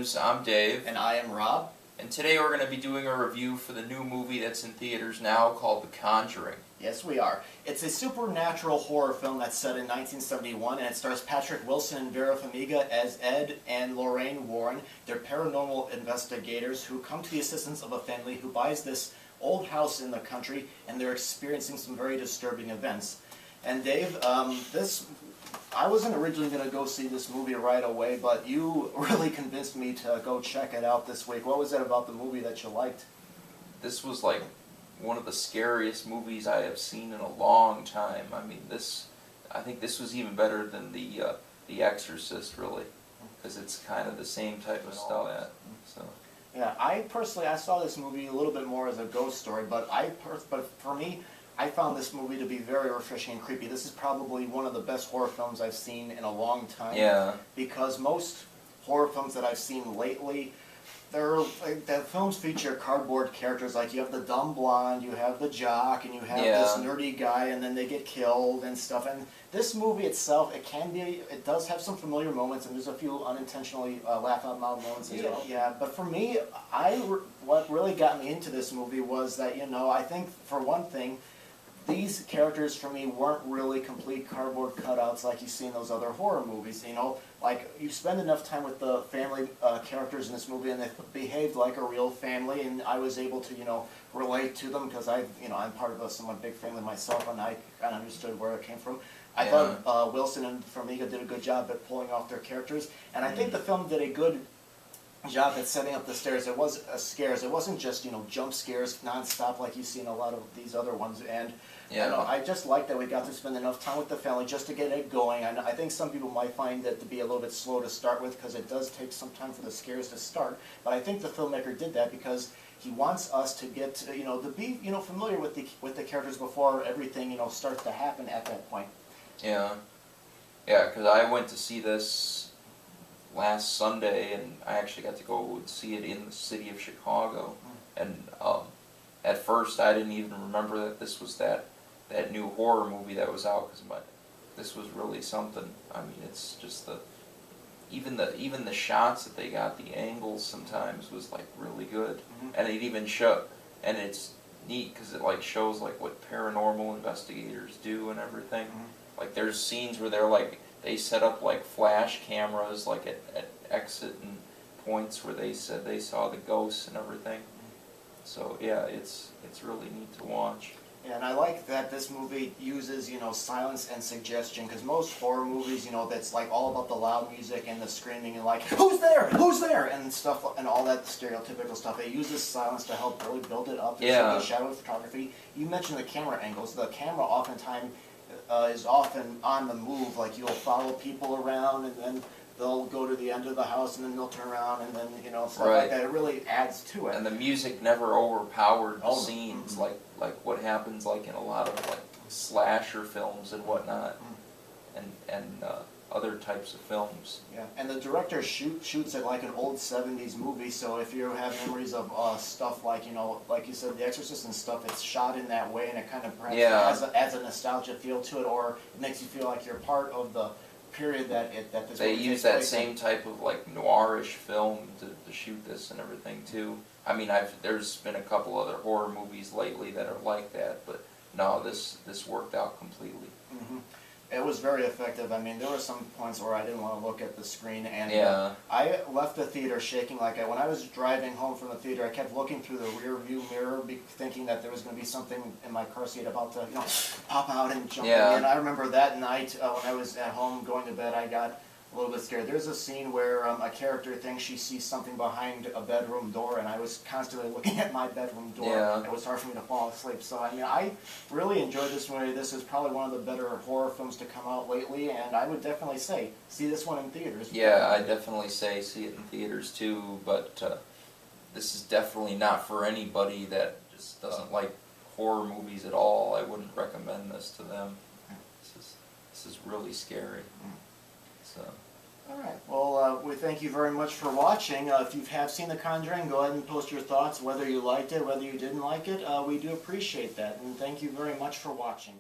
News. I'm Dave. And I am Rob. And today we're going to be doing a review for the new movie that's in theaters now called The Conjuring. Yes, we are. It's a supernatural horror film that's set in 1971, and it stars Patrick Wilson and Vera Farmiga as Ed and Lorraine Warren. They're paranormal investigators who come to the assistance of a family who buys this old house in the country, and they're experiencing some very disturbing events. And Dave, I wasn't originally going to go see this movie right away, but you really convinced me to go check it out this week. What was it about the movie that you liked? This was like one of the scariest movies I have seen in a long time. I mean, I think this was even better than The Exorcist, really, because it's kind of the same type of stuff. So. Yeah, I saw this movie a little bit more as a ghost story, but for me, I found this movie to be very refreshing and creepy. This is probably one of the best horror films I've seen in a long time. Yeah. Because most horror films that I've seen lately, the films feature cardboard characters. Like you have the dumb blonde, you have the jock, and you have this nerdy guy, and then they get killed and stuff. And this movie itself, it does have some familiar moments, and there's a few unintentionally laugh-out-loud moments as well. Yeah, but for me, what really got me into this movie was that, I think for one thing, these characters for me weren't really complete cardboard cutouts like you see in those other horror movies. Like you spend enough time with the family characters in this movie, and they behaved like a real family, and I was able to relate to them because I'm part of a somewhat big family myself, and I kind of understood where it came from. I thought Wilson and Farmiga did a good job at pulling off their characters, and I think the film did a good job at setting up the scares. It was scares. It wasn't just jump scares nonstop like you see in a lot of these other ones. And I just like that we got to spend enough time with the family just to get it going. I think some people might find that to be a little bit slow to start with because it does take some time for the scares to start. But I think the filmmaker did that because he wants us to get to be familiar with the characters before everything starts to happen at that point. Yeah, because I went to see this last Sunday, and I actually got to go see it in the city of Chicago. And at first, I didn't even remember that this was that new horror movie that was out, because this was really something. I mean, it's just even the shots that they got, the angles sometimes was like really good, and it even and it's neat because it like shows like what paranormal investigators do and everything. Like there's scenes where they set up like flash cameras like at exit and points where they said they saw the ghosts and everything. So yeah, it's really neat to watch. Yeah, and I like that this movie uses silence and suggestion, because most horror movies that's like all about the loud music and the screaming and like who's there and stuff and all that stereotypical stuff. It uses silence to help really build it up. Yeah. The shadow photography. You mentioned the camera angles. The camera oftentimes is often on the move. Like you'll follow people around, and then they'll go to the end of the house, and then they'll turn around, and then stuff like that. It really adds to it. And the music never overpowered the scenes, like what happens like in a lot of like slasher films and whatnot, and other types of films. Yeah, and the director shoots it like an old '70s movie. So if you have memories of stuff like like you said, The Exorcist and stuff, it's shot in that way, and it kind of perhaps adds a nostalgia feel to it, or it makes you feel like you're part of the period that this. They use that same type of like noirish film to shoot this and everything too. I mean, there's been a couple other horror movies lately that are like that, but no, this worked out completely. It was very effective. I mean, there were some points where I didn't want to look at the screen, and I left the theater shaking. Like when I was driving home from the theater, I kept looking through the rear view mirror, thinking that there was going to be something in my car seat about to pop out and jump in. And I remember that night when I was at home going to bed, I got a little bit scared. There's a scene where a character thinks she sees something behind a bedroom door, and I was constantly looking at my bedroom door. Yeah. It was hard for me to fall asleep. So I mean, I really enjoyed this movie. This is probably one of the better horror films to come out lately, and I would definitely say see this one in theaters. Yeah, I definitely say see it in theaters too. But this is definitely not for anybody that just doesn't like horror movies at all. I wouldn't recommend this to them. This is really scary. So. All right. Well, we thank you very much for watching. If you have seen The Conjuring, go ahead and post your thoughts, whether you liked it, whether you didn't like it. We do appreciate that, and thank you very much for watching.